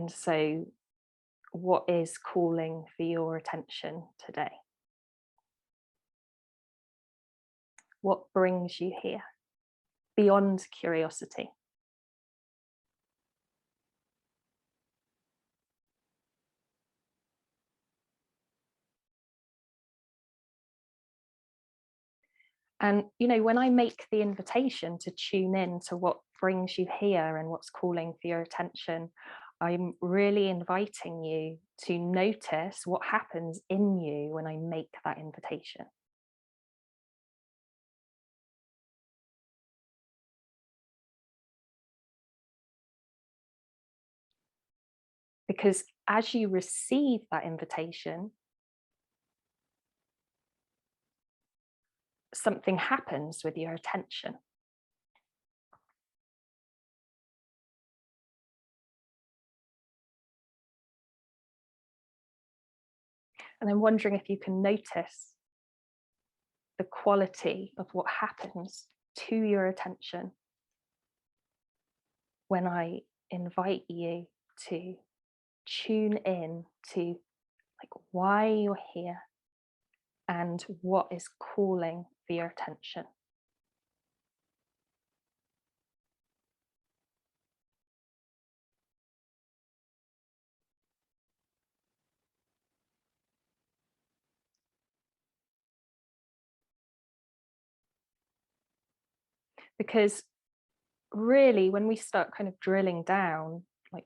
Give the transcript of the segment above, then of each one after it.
And so, what is calling for your attention today? What brings you here beyond curiosity? And, when I make the invitation to tune in to what brings you here and what's calling for your attention, I'm really inviting you to notice what happens in you when I make that invitation. Because as you receive that invitation, something happens with your attention. And I'm wondering if you can notice the quality of what happens to your attention when I invite you to tune in to why you're here and what is calling for your attention. Because really, when we start kind of drilling down,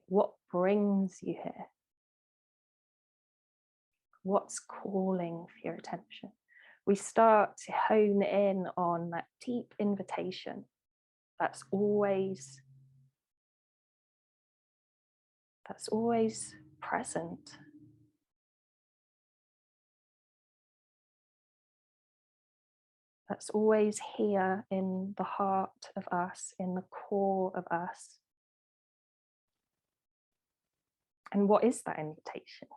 what brings you here? What's calling for your attention? We start to hone in on that deep invitation that's always present. That's always here in the heart of us, in the core of us. And what is that invitation?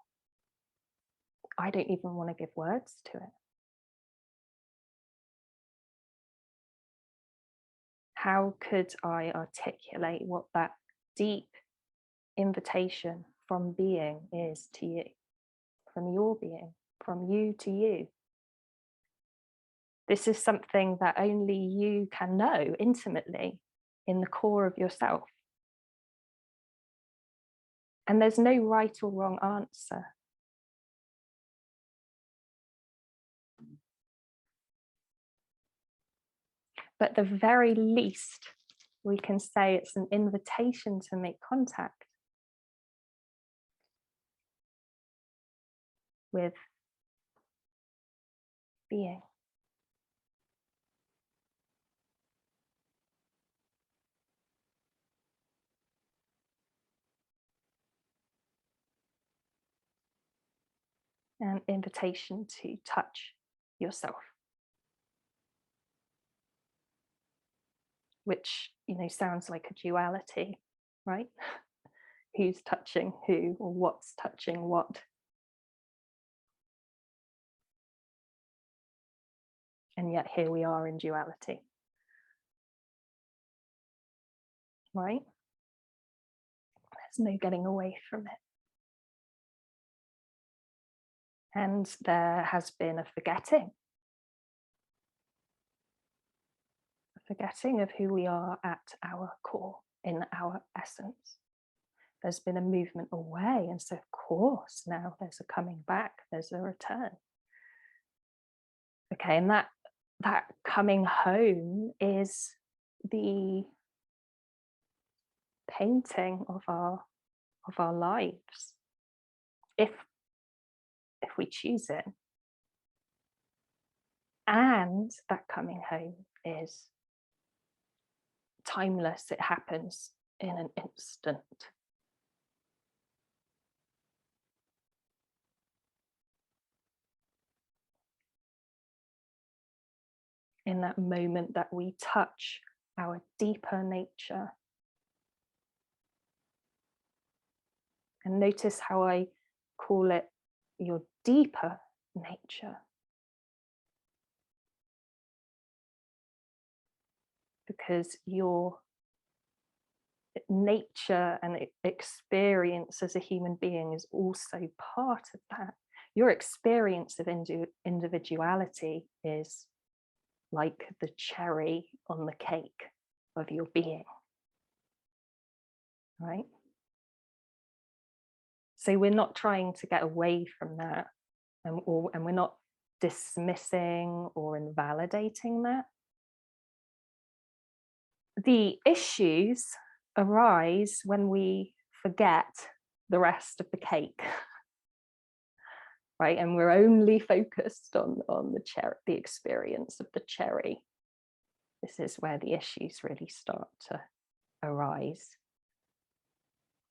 I don't even want to give words to it. How could I articulate what that deep invitation from being is to you, from your being, from you to you? This is something that only you can know intimately in the core of yourself. And there's no right or wrong answer. But at the very least, we can say it's an invitation to make contact with being. An invitation to touch yourself, which sounds like a duality, right? Who's touching who, or what's touching what? And yet here we are in duality, right? There's no getting away from it. And there has been a forgetting of who we are at our core, in our essence. There's been a movement away, and so of course now there's a coming back, there's a return. Okay, and that coming home is the painting of our lives, if we choose it. And that coming home is timeless. It happens in an instant. In that moment that we touch our deeper nature. And notice how I call it your deeper nature. Because nature and experience as a human being is also part of that. Your experience of individuality is like the cherry on the cake of your being, right? So we're not trying to get away from that, and we're not dismissing or invalidating that. The issues arise when we forget the rest of the cake, right? And we're only focused on the experience of the cherry. This is where the issues really start to arise.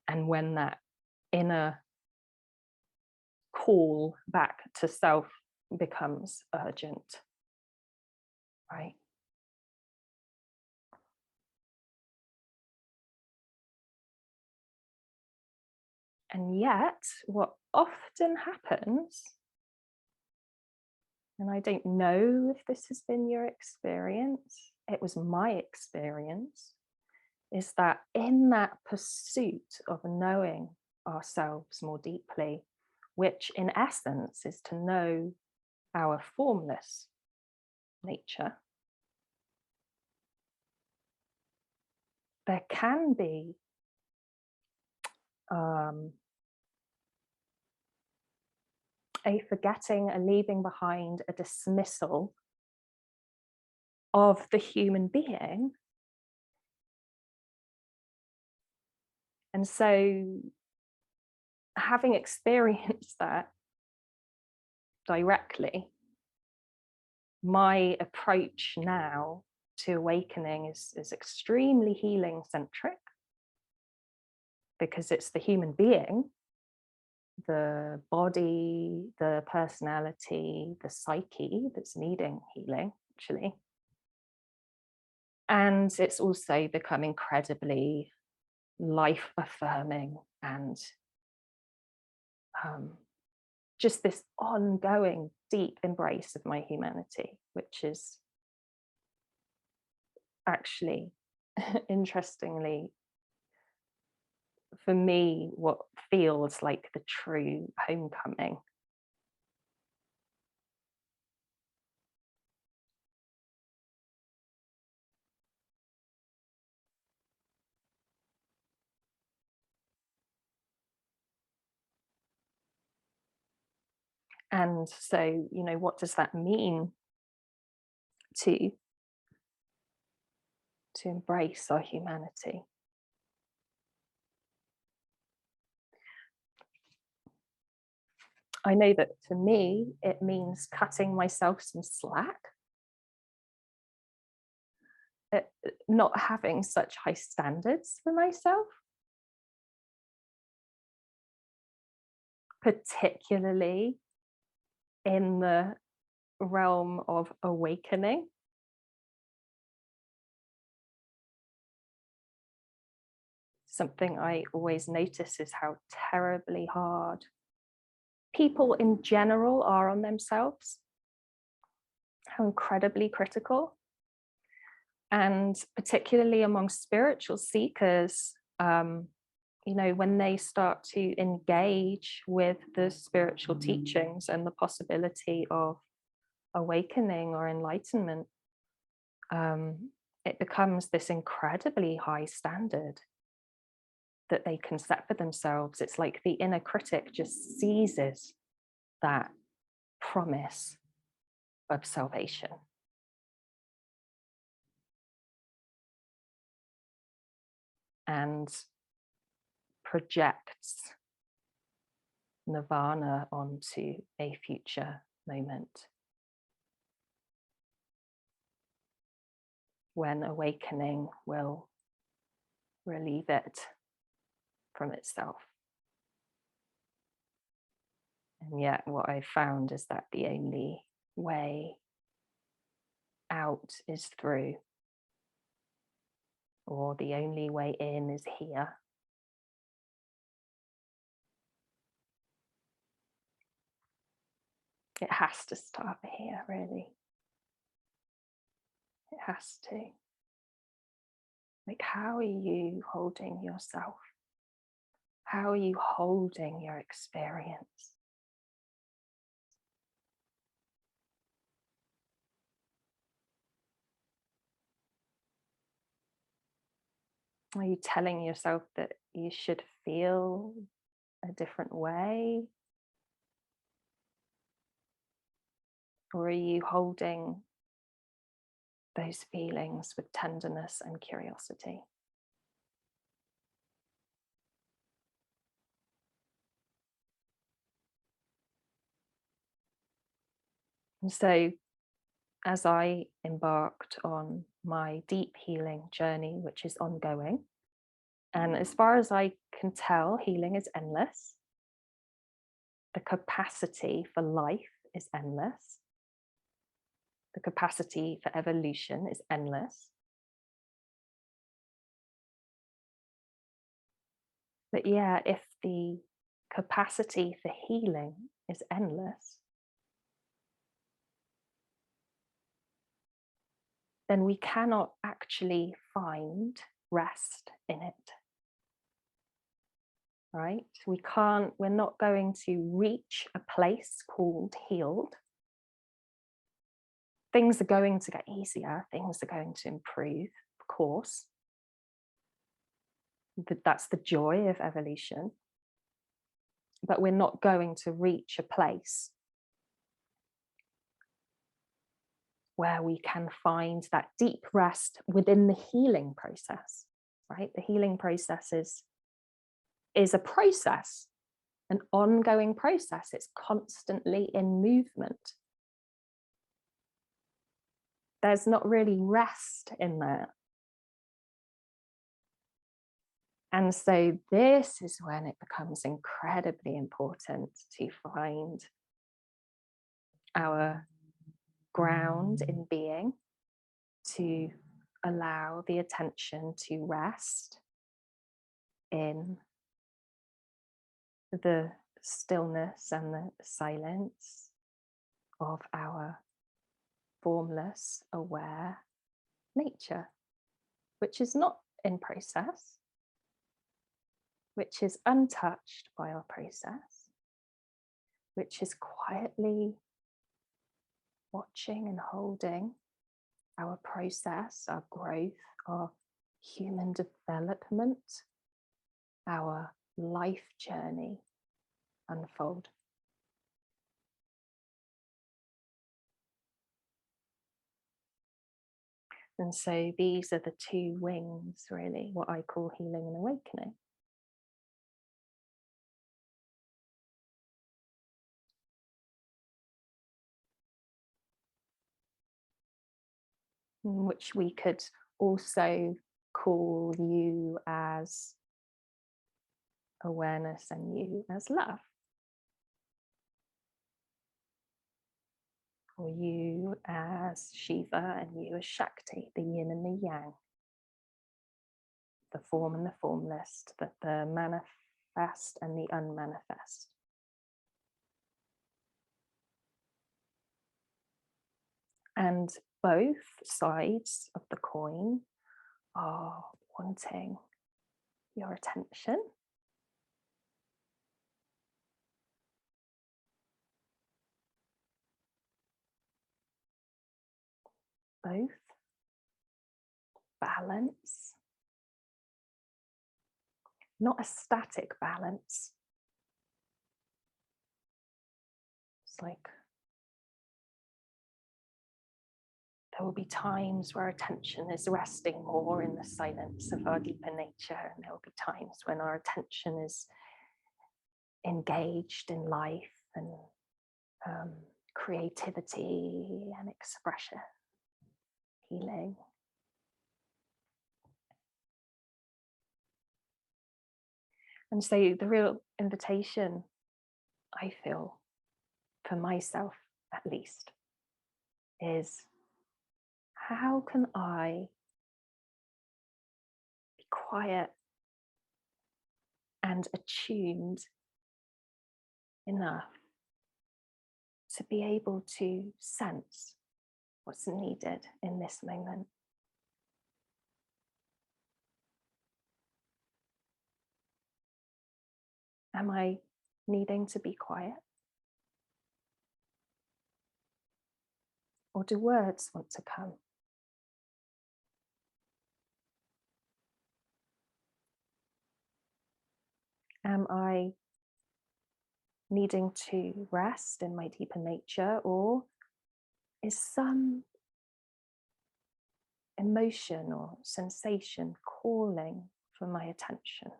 And when that inner call back to self becomes urgent, right? And yet, what often happens, and I don't know if this has been your experience, it was my experience, is that in that pursuit of knowing ourselves more deeply, which in essence is to know our formless nature, there can be a forgetting, a leaving behind, a dismissal of the human being. And so, having experienced that directly, my approach now to awakening is extremely healing centric, because it's the human being, the body, the personality, the psyche that's needing healing, actually. And it's also become incredibly life affirming and just this ongoing deep embrace of my humanity, which is actually, interestingly, for me, what feels like the true homecoming. And so, what does that mean to embrace our humanity? I know that for me, it means cutting myself some slack, not having such high standards for myself, particularly in the realm of awakening. Something I always notice is how terribly hard people in general are on themselves, how incredibly critical. And particularly among spiritual seekers, when they start to engage with the spiritual teachings and the possibility of awakening or enlightenment, it becomes this incredibly high standard that they can set for themselves. It's like the inner critic just seizes that promise of salvation. And projects nirvana onto a future moment when awakening will relieve it from itself. And yet, what I found is that the only way out is through, or the only way in is here. It has to start here, really. It has to. Like, how are you holding yourself? How are you holding your experience? Are you telling yourself that you should feel a different way? Or are you holding those feelings with tenderness and curiosity? And so, as I embarked on my deep healing journey, which is ongoing, and as far as I can tell, healing is endless. The capacity for life is endless. The capacity for evolution is endless. But yeah, if the capacity for healing is endless, then we cannot actually find rest in it. Right? We're not going to reach a place called healed. Things are going to get easier, things are going to improve, of course. That's the joy of evolution. But we're not going to reach a place where we can find that deep rest within the healing process, right? The healing process is a process, an ongoing process. It's constantly in movement. There's not really rest in that. And so this is when it becomes incredibly important to find our ground in being, to allow the attention to rest in the stillness and the silence of our formless, aware nature, which is not in process, which is untouched by our process, which is quietly watching and holding our process, our growth, our human development, our life journey unfold. And so these are the two wings, really, what I call healing and awakening. Which we could also call you as awareness and you as love. Or you as Shiva and you as Shakti, the yin and the yang, the form and the formless, the manifest and the unmanifest. And both sides of the coin are wanting your attention. Both balance, not a static balance. It's like there will be times where attention is resting more in the silence of our deeper nature, and there will be times when our attention is engaged in life and creativity and expression, healing. And so the real invitation, I feel, for myself at least, is how can I be quiet and attuned enough to be able to sense what's needed in this moment? Am I needing to be quiet? Or do words want to come? Am I needing to rest in my deeper nature, or is some emotion or sensation calling for my attention?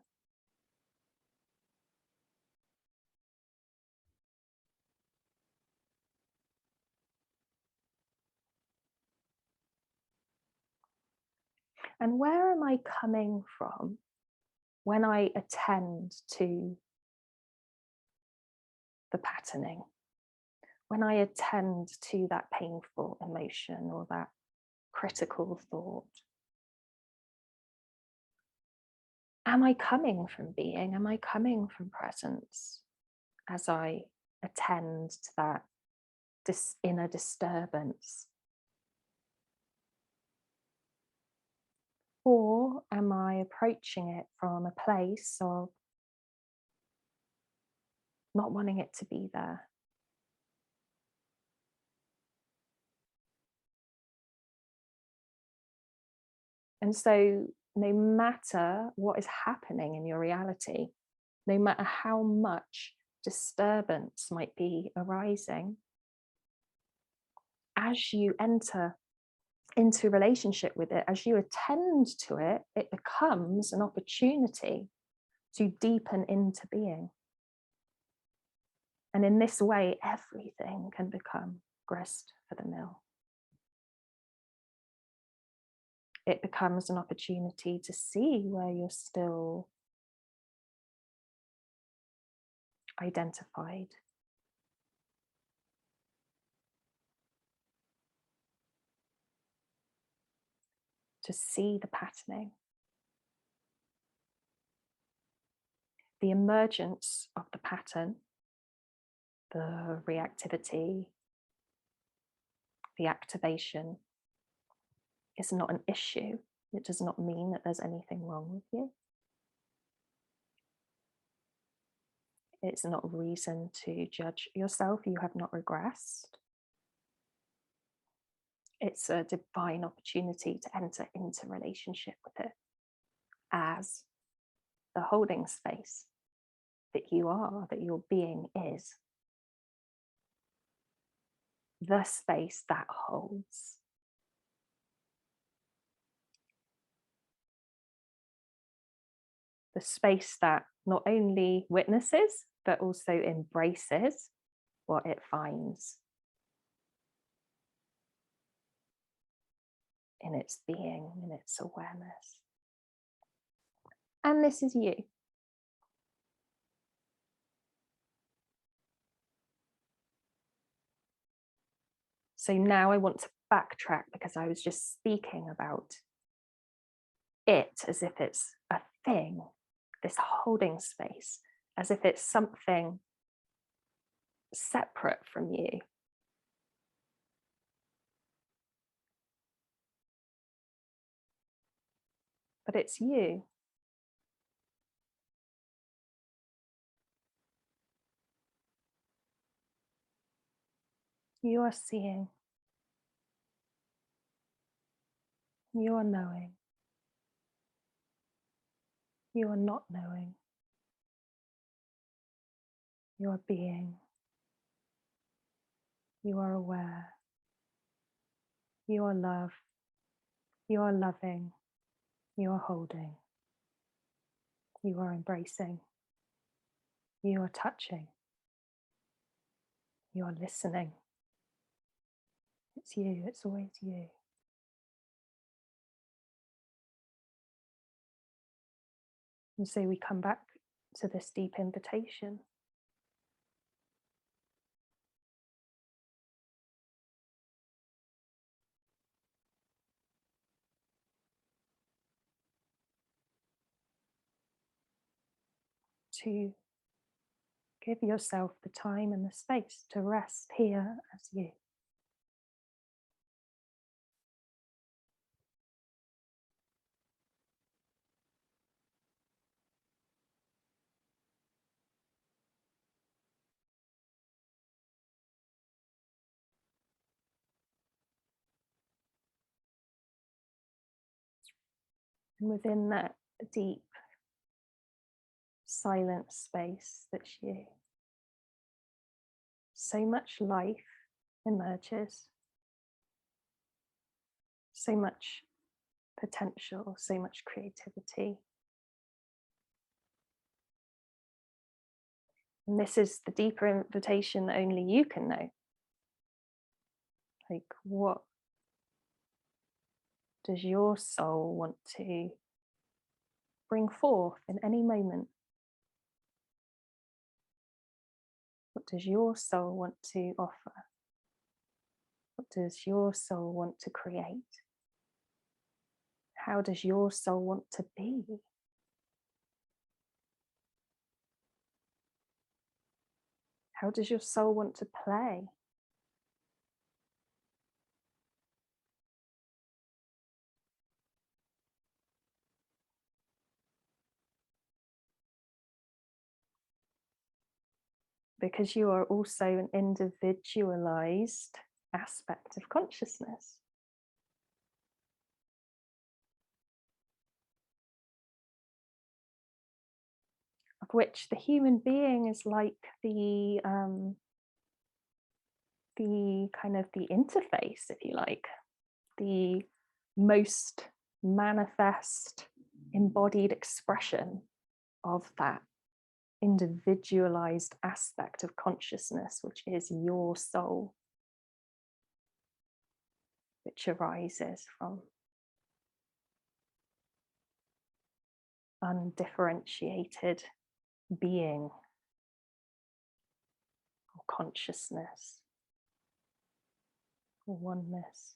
And where am I coming from when I attend to the patterning? When I attend to that painful emotion or that critical thought? Am I coming from being? Am I coming from presence as I attend to that inner disturbance? Or am I approaching it from a place of not wanting it to be there? And so, no matter what is happening in your reality, no matter how much disturbance might be arising, as you enter into relationship with it, as you attend to it, it becomes an opportunity to deepen into being. And in this way, everything can become grist for the mill. It becomes an opportunity to see where you're still identified. To see the patterning. The emergence of the pattern, the reactivity, the activation is not an issue. It does not mean that there's anything wrong with you. It's not a reason to judge yourself. You have not regressed. It's a divine opportunity to enter into relationship with it as the holding space that you are, that your being is. The space that holds. The space that not only witnesses, but also embraces what it finds in its being, in its awareness. And this is you. So now I want to backtrack because I was just speaking about it as if it's a thing, this holding space, as if it's something separate from you. But it's you. You are seeing. You are knowing. You are not knowing. You are being. You are aware. You are love. You are loving. You are holding. You are embracing. You are touching. You are listening. It's you. It's always you. And so we come back to this deep invitation. To give yourself the time and the space to rest here as you. And within that deep, silent space that's you, so much life emerges, so much potential, so much creativity. And this is the deeper invitation that only you can know. Like, what does your soul want to bring forth in any moment? What does your soul want to offer? What does your soul want to create? How does your soul want to be? How does your soul want to play? Because you are also an individualized aspect of consciousness. Of which the human being is like the kind of the interface, if you like, the most manifest embodied expression of that individualized aspect of consciousness, which is your soul, which arises from undifferentiated being or consciousness or oneness.